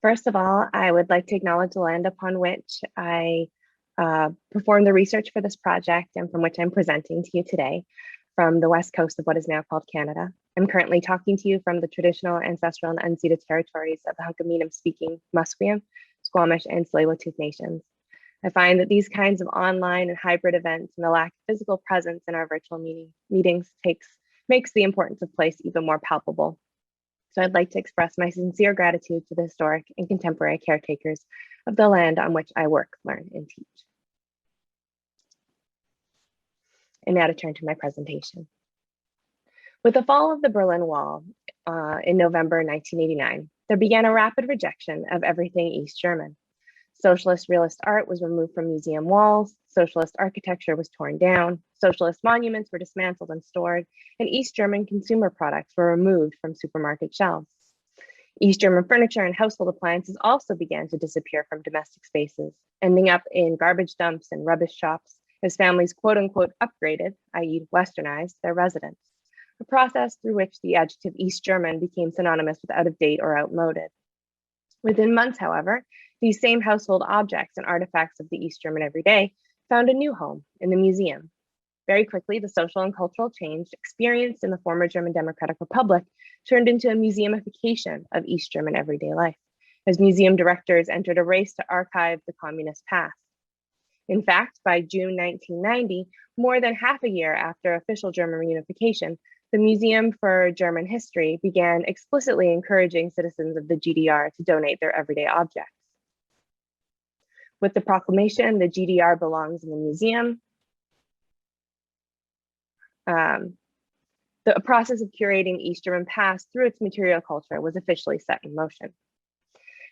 First of all, I would like to acknowledge the land upon which I performed the research for this project and from which I'm presenting to you today from the west coast of what is now called Canada. I'm currently talking to you from the traditional, ancestral, and unceded territories of the Hunkaminam-speaking Musqueam, Squamish, and Tsleil-Waututh nations. I find that these kinds of online and hybrid events and the lack of physical presence in our virtual meetings makes the importance of place even more palpable. So I'd like to express my sincere gratitude to the historic and contemporary caretakers of the land on which I work, learn, and teach. And now to turn to my presentation. With the fall of the Berlin Wall in November 1989, there began a rapid rejection of everything East German. Socialist realist art was removed from museum walls, socialist architecture was torn down, socialist monuments were dismantled and stored, and East German consumer products were removed from supermarket shelves. East German furniture and household appliances also began to disappear from domestic spaces, ending up in garbage dumps and rubbish shops as families quote unquote upgraded, i.e. westernized, their residence, a process through which the adjective East German became synonymous with out of date or outmoded. Within months, however, these same household objects and artifacts of the East German everyday found a new home in the museum. Very quickly, the social and cultural change experienced in the former German Democratic Republic turned into a museumification of East German everyday life, as museum directors entered a race to archive the communist past. In fact, by June 1990, more than half a year after official German reunification, the Museum for German History began explicitly encouraging citizens of the GDR to donate their everyday objects. With the proclamation, the GDR belongs in the museum, the process of curating the East German past through its material culture was officially set in motion.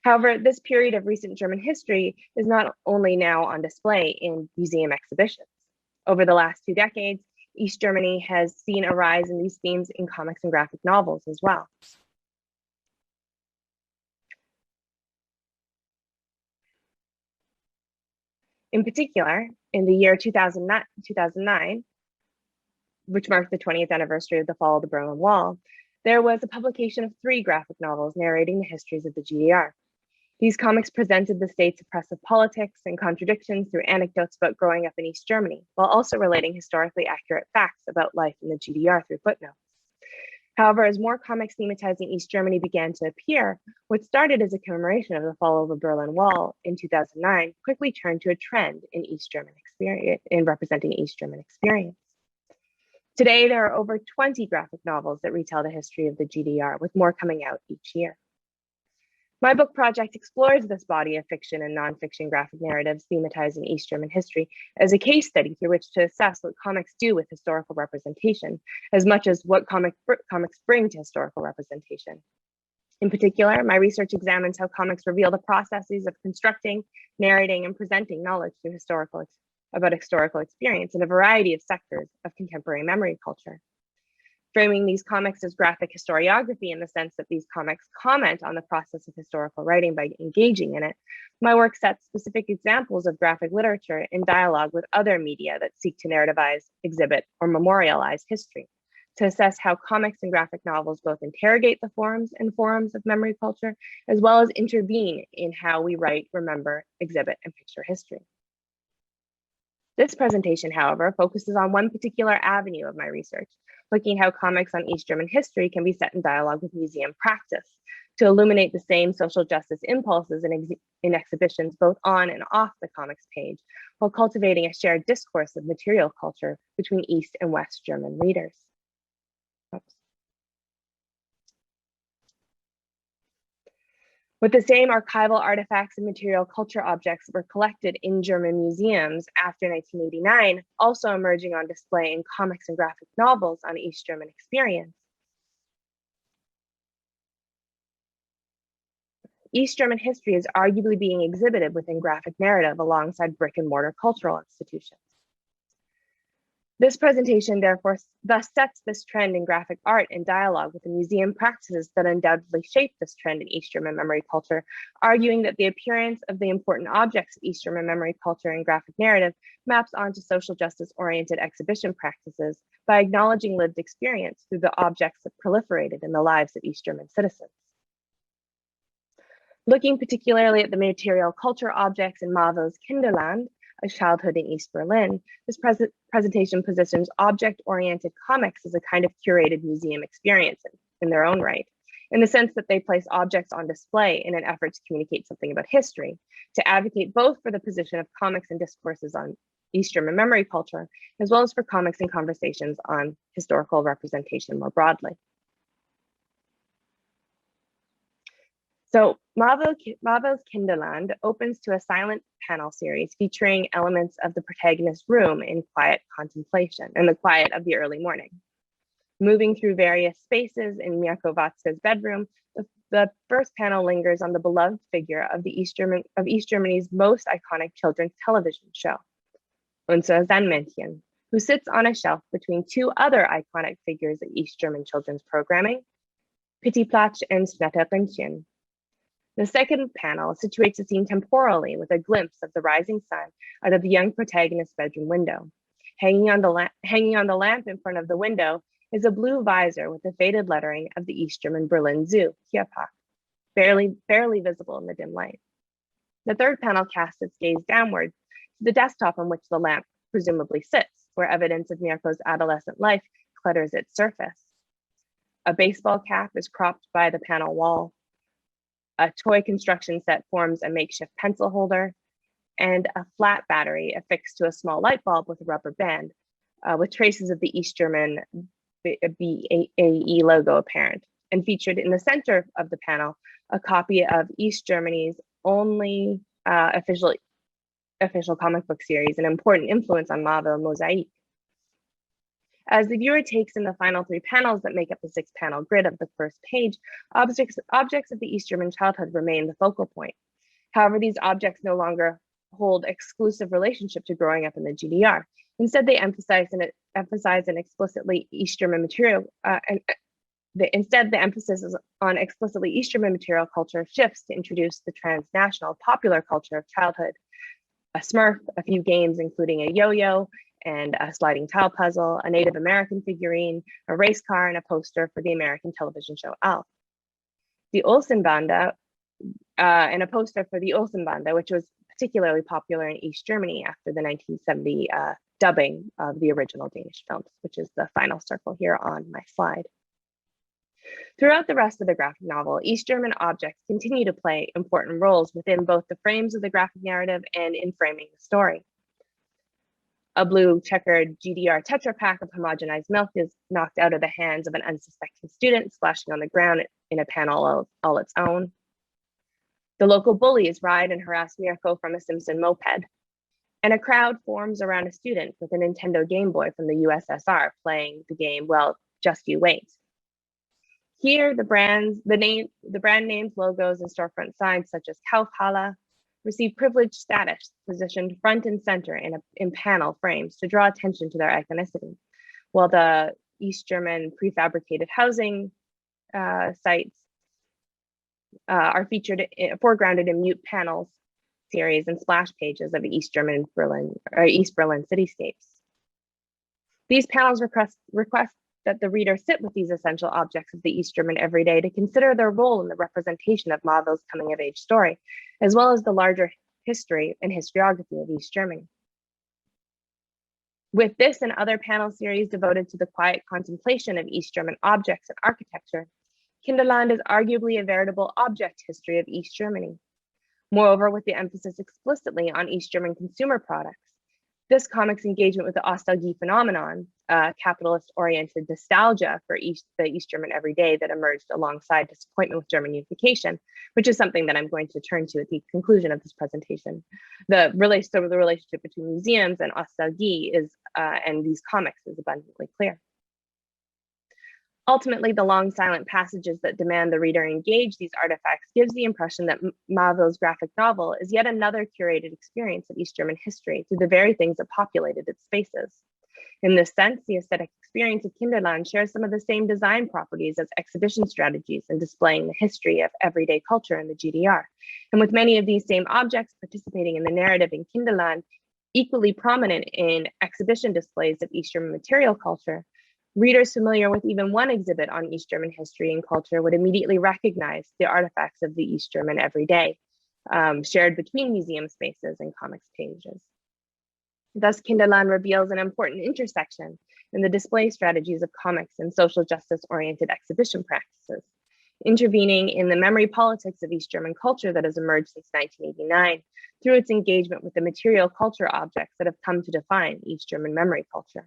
However, this period of recent German history is not only now on display in museum exhibitions. Over the last 2 decades, East Germany has seen a rise in these themes in comics and graphic novels as well. In particular, in the year 2009, which marked the 20th anniversary of the fall of the Berlin Wall, there was a publication of 3 graphic novels narrating the histories of the GDR. These comics presented the state's oppressive politics and contradictions through anecdotes about growing up in East Germany, while also relating historically accurate facts about life in the GDR through footnotes. However, as more comics thematizing East Germany began to appear, what started as a commemoration of the fall of the Berlin Wall in 2009 quickly turned to a trend in East German experience, in representing East German experience. Today, there are over 20 graphic novels that retell the history of the GDR, with more coming out each year. My book project explores this body of fiction and nonfiction graphic narratives thematizing East German history as a case study through which to assess what comics do with historical representation, as much as what comics bring to historical representation. In particular, my research examines how comics reveal the processes of constructing, narrating, and presenting knowledge through about historical experience in a variety of sectors of contemporary memory culture. Framing these comics as graphic historiography in the sense that these comics comment on the process of historical writing by engaging in it, my work sets specific examples of graphic literature in dialogue with other media that seek to narrativize, exhibit, or memorialize history, to assess how comics and graphic novels both interrogate the forms and forums of memory culture, as well as intervene in how we write, remember, exhibit, and picture history. This presentation, however, focuses on one particular avenue of my research, looking at how comics on East German history can be set in dialogue with museum practice to illuminate the same social justice impulses in exhibitions both on and off the comics page, while cultivating a shared discourse of material culture between East and West German readers. Oops. With the same archival artifacts and material culture objects that were collected in German museums after 1989, also emerging on display in comics and graphic novels on East German experience. East German history is arguably being exhibited within graphic narrative alongside brick and mortar cultural institutions. This presentation, therefore, thus sets this trend in graphic art and dialogue with the museum practices that undoubtedly shape this trend in East German memory culture, arguing that the appearance of the important objects of East German memory culture and graphic narrative maps onto social justice-oriented exhibition practices by acknowledging lived experience through the objects that proliferated in the lives of East German citizens. Looking particularly at the material culture objects in Maville's Kinderland, A Childhood in East Berlin, this presentation positions object-oriented comics as a kind of curated museum experience in their own right, in the sense that they place objects on display in an effort to communicate something about history, to advocate both for the position of comics and discourses on East German memory culture, as well as for comics and conversations on historical representation more broadly. So Maville's Kinderland opens to a silent panel series featuring elements of the protagonist's room in quiet contemplation, in the quiet of the early morning. Moving through various spaces in Mirko Watzke's bedroom, the first panel lingers on the beloved figure of East Germany's most iconic children's television show, Unser Sandmännchen, who sits on a shelf between two other iconic figures of East German children's programming, Pittiplatsch and Schmetterlingchen. The second panel situates the scene temporally with a glimpse of the rising sun out of the young protagonist's bedroom window. Hanging on the lamp in front of the window is a blue visor with the faded lettering of the East German Berlin Zoo, Tierpark, barely visible in the dim light. The third panel casts its gaze downward to the desktop on which the lamp presumably sits, where evidence of Mirko's adolescent life clutters its surface. A baseball cap is cropped by the panel wall. A toy construction set forms a makeshift pencil holder, and a flat battery affixed to a small light bulb with a rubber band, with traces of the East German BAE logo apparent, and featured in the center of the panel, a copy of East Germany's only official comic book series, an important influence on Maville Mosaic. As the viewer takes in the final three panels that make up the 6-panel grid of the first page, objects of the East German childhood remain the focal point. However, these objects no longer hold exclusive relationship to growing up in the GDR. Instead, they emphasize an explicitly East German material, instead the emphasis is on explicitly East German material culture shifts to introduce the transnational popular culture of childhood. A Smurf, a few games including a yo-yo, and a sliding tile puzzle, a Native American figurine, a race car, and a poster for the American television show Alf. The Olsenbande, and a poster for the Olsenbande, which was particularly popular in East Germany after the 1970 dubbing of the original Danish films, which is the final circle here on my slide. Throughout the rest of the graphic novel, East German objects continue to play important roles within both the frames of the graphic narrative and in framing the story. A blue checkered GDR Tetra Pak of homogenized milk is knocked out of the hands of an unsuspecting student, splashing on the ground in a panel all its own. The local bullies ride and harass Mirko from a Simpson moped, and a crowd forms around a student with a Nintendo Game Boy from the USSR playing the game, well, just you wait. Here, the brand names, logos, and storefront signs such as Kaufhalle receive privileged status, positioned front and center in panel frames to draw attention to their iconicity, while the East German prefabricated housing sites are foregrounded in mute panels series and splash pages of East Berlin cityscapes. These panels request that the reader sit with these essential objects of the East German everyday to consider their role in the representation of Maville's coming-of-age story, as well as the larger history and historiography of East Germany. With this and other panel series devoted to the quiet contemplation of East German objects and architecture, Kinderland is arguably a veritable object history of East Germany. Moreover, with the emphasis explicitly on East German consumer products, this comic's engagement with the Ostalgie phenomenon, capitalist-oriented nostalgia for the East German everyday that emerged alongside disappointment with German unification, which is something that I'm going to turn to at the conclusion of this presentation. The relationship between museums and Ostalgie and these comics is abundantly clear. Ultimately, the long silent passages that demand the reader engage these artifacts gives the impression that Maville's graphic novel is yet another curated experience of East German history through the very things that populated its spaces. In this sense, the aesthetic experience of Kinderland shares some of the same design properties as exhibition strategies in displaying the history of everyday culture in the GDR. And with many of these same objects participating in the narrative in Kinderland, equally prominent in exhibition displays of East German material culture, Readers familiar with even one exhibit on East German history and culture would immediately recognize the artifacts of the East German everyday, shared between museum spaces and comics pages. Thus, Kinderland reveals an important intersection in the display strategies of comics and social justice-oriented exhibition practices, intervening in the memory politics of East German culture that has emerged since 1989 through its engagement with the material culture objects that have come to define East German memory culture.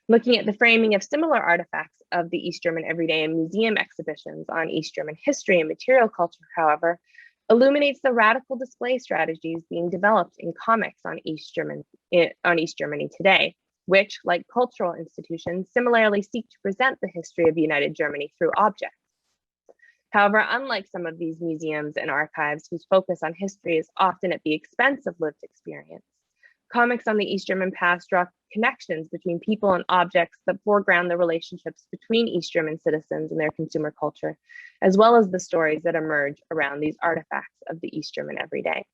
Looking at the framing of similar artifacts of the East German everyday and museum exhibitions on East German history and material culture, however, illuminates the radical display strategies being developed in comics on East Germany today, which, like cultural institutions, similarly seek to present the history of united Germany through objects. However, unlike some of these museums and archives whose focus on history is often at the expense of lived experience, comics on the East German past draw connections between people and objects that foreground the relationships between East German citizens and their consumer culture, as well as the stories that emerge around these artifacts of the East German everyday.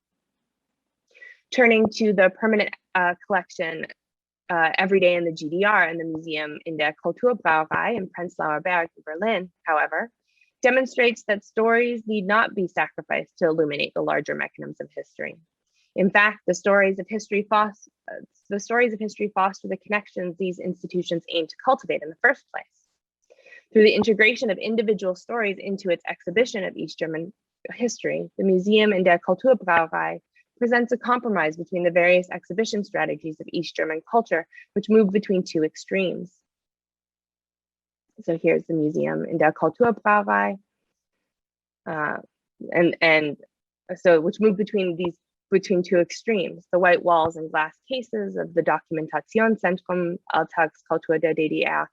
Turning to the permanent collection Everyday in the GDR and the Museum in der Kulturbrauerei in Prenzlauer Berg in Berlin, however, demonstrates that stories need not be sacrificed to illuminate the larger mechanisms of history. In fact, the stories of history foster the connections these institutions aim to cultivate in the first place. Through the integration of individual stories into its exhibition of East German history, the Museum in der Kulturbrauerei presents a compromise between the various exhibition strategies of East German culture, which move between two extremes. So here's the Museum in der Kulturbrauerei, which move between two extremes, the white walls and glass cases of the Dokumentationszentrum Alltagskultur der DDR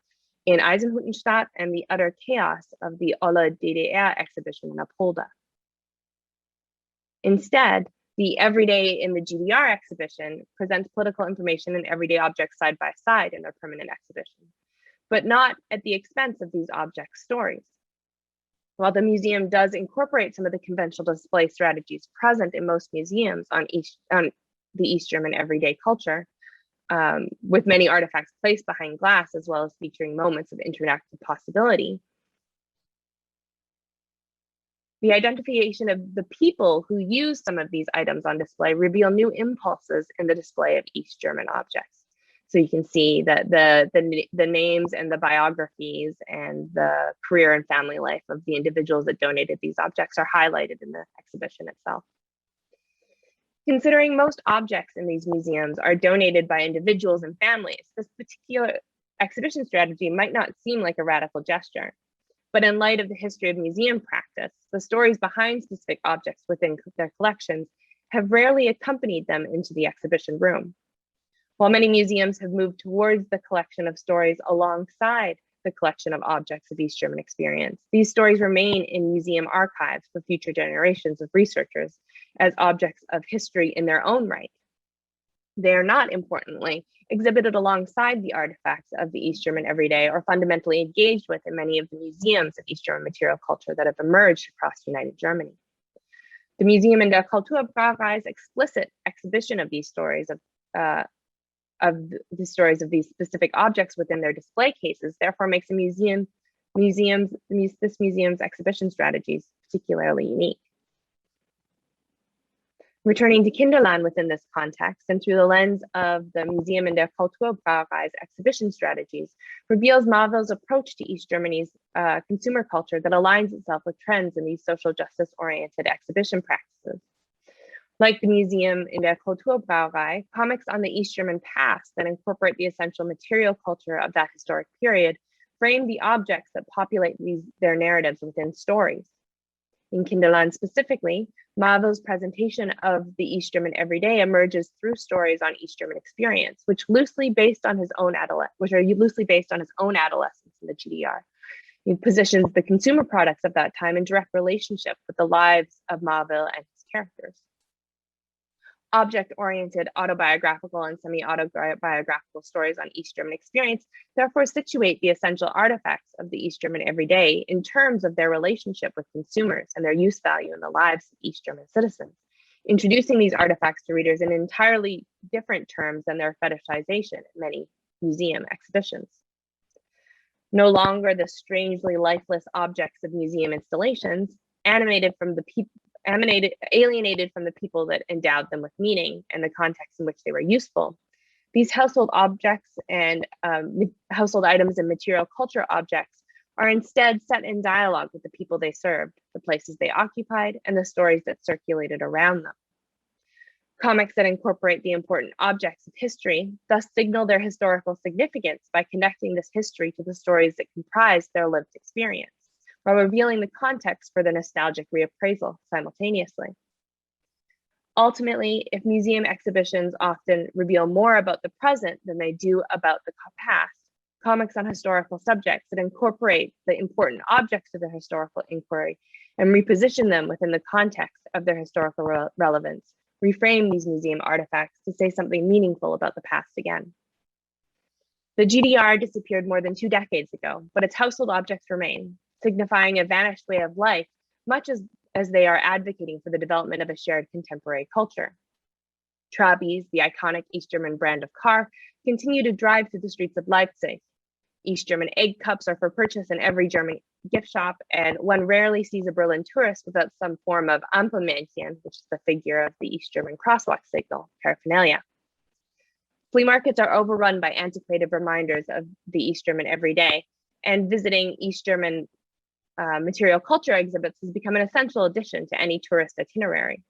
in Eisenhüttenstadt and the utter chaos of the Olle DDR exhibition in Apolda. Instead, the Everyday in the GDR exhibition presents political information and everyday objects side by side in their permanent exhibition, but not at the expense of these objects' stories. While the museum does incorporate some of the conventional display strategies present in most museums on the East German everyday culture, with many artifacts placed behind glass as well as featuring moments of interactive possibility, the identification of the people who use some of these items on display reveal new impulses in the display of East German objects. So you can see that the names and the biographies and the career and family life of the individuals that donated these objects are highlighted in the exhibition itself. Considering most objects in these museums are donated by individuals and families, this particular exhibition strategy might not seem like a radical gesture. But in light of the history of museum practice, the stories behind specific objects within their collections have rarely accompanied them into the exhibition room. While many museums have moved towards the collection of stories alongside the collection of objects of East German experience, these stories remain in museum archives for future generations of researchers as objects of history in their own right. They are not, importantly, exhibited alongside the artifacts of the East German everyday or fundamentally engaged with in many of the museums of East German material culture that have emerged across united Germany. The Museum in der Kulturbrauerei's explicit exhibition of these stories of these specific objects within their display cases therefore makes this museum's exhibition strategies particularly unique. Returning to Kinderland within this context and through the lens of the Museum in der Kulturbrauerei's exhibition strategies reveals Marvel's approach to East Germany's consumer culture that aligns itself with trends in these social justice-oriented exhibition practices. Like the Museum in der Kulturbrauerei, comics on the East German past that incorporate the essential material culture of that historic period frame the objects that populate their narratives within stories. In Kinderland specifically, Marvel's presentation of the East German everyday emerges through stories on East German experience, which are loosely based on his own adolescence in the GDR. He positions the consumer products of that time in direct relationship with the lives of Marvel and his characters. Object-oriented autobiographical and semi-autobiographical stories on East German experience therefore situate the essential artifacts of the East German everyday in terms of their relationship with consumers and their use value in the lives of East German citizens, introducing these artifacts to readers in entirely different terms than their fetishization in many museum exhibitions. No longer the strangely lifeless objects of museum installations, alienated from the people that endowed them with meaning and the context in which they were useful. These household objects and household items and material culture objects are instead set in dialogue with the people they served, the places they occupied, and the stories that circulated around them. Comics that incorporate the important objects of history thus signal their historical significance by connecting this history to the stories that comprise their lived experience, while revealing the context for the nostalgic reappraisal simultaneously. Ultimately, if museum exhibitions often reveal more about the present than they do about the past, comics on historical subjects that incorporate the important objects of their historical inquiry and reposition them within the context of their historical relevance reframe these museum artifacts to say something meaningful about the past again. The GDR disappeared more than 2 decades ago, but its household objects remain, signifying a vanished way of life, much as they are advocating for the development of a shared contemporary culture. Trabis, the iconic East German brand of car, continue to drive through the streets of Leipzig. East German egg cups are for purchase in every German gift shop, and one rarely sees a Berlin tourist without some form of Ampelmännchen, which is the figure of the East German crosswalk signal, paraphernalia. Flea markets are overrun by antiquated reminders of the East German everyday, and visiting East German material culture exhibits has become an essential addition to any tourist itinerary.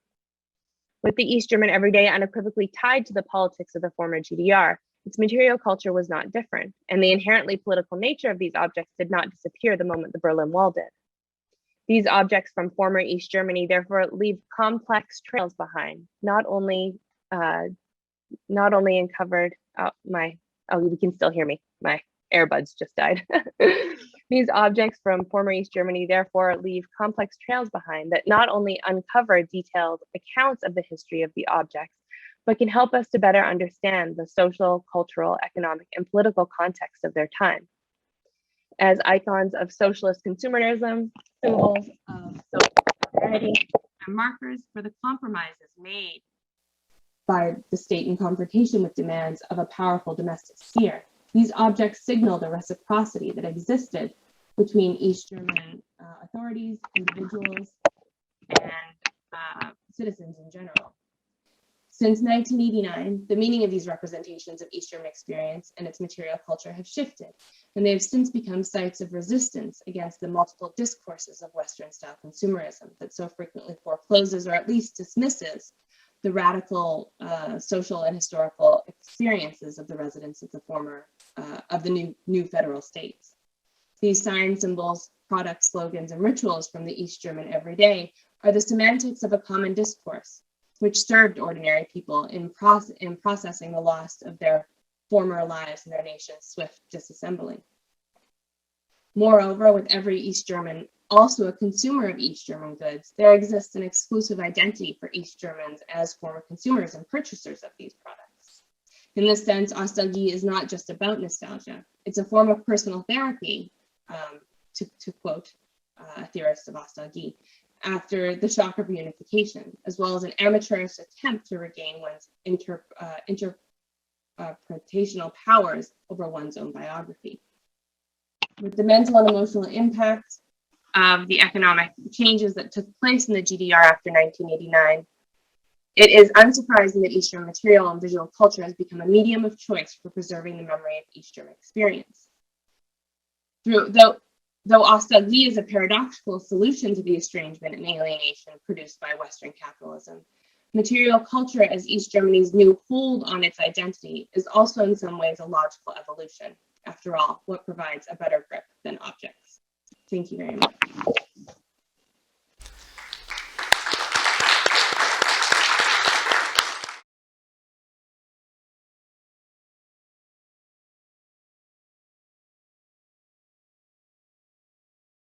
With the East German everyday unequivocally tied to the politics of the former GDR, its material culture was not different, and the inherently political nature of these objects did not disappear the moment the Berlin Wall did. These objects from former East Germany therefore leave complex trails behind, not only uncovered. You can still hear me. My earbuds just died. These objects from former East Germany therefore leave complex trails behind that not only uncover detailed accounts of the history of the objects, but can help us to better understand the social, cultural, economic, and political context of their time. As icons of socialist consumerism, symbols of social solidarity, and markers for the compromises made by the state in confrontation with demands of a powerful domestic sphere, these objects signal the reciprocity that existed between East German authorities, individuals, and citizens in general. Since 1989, the meaning of these representations of East German experience and its material culture have shifted, and they have since become sites of resistance against the multiple discourses of Western-style consumerism that so frequently forecloses or at least dismisses the radical social and historical experiences of the residents of the former, of the new federal states. These signs, symbols, products, slogans, and rituals from the East German everyday are the semantics of a common discourse, which served ordinary people in processing the loss of their former lives and their nation's swift disassembling. Moreover, with every East German also a consumer of East German goods, there exists an exclusive identity for East Germans as former consumers and purchasers of these products. In this sense, nostalgie is not just about nostalgia. It's a form of personal therapy, to quote a theorist of nostalgie, after the shock of reunification, as well as an amateurish attempt to regain one's interpretational powers over one's own biography. With the mental and emotional impact of the economic changes that took place in the GDR after 1989, it is unsurprising that East German material and visual culture has become a medium of choice for preserving the memory of East German experience. Though nostalgie is a paradoxical solution to the estrangement and alienation produced by Western capitalism, material culture as East Germany's new hold on its identity is also in some ways a logical evolution. After all, what provides a better grip than objects? Thank you very much.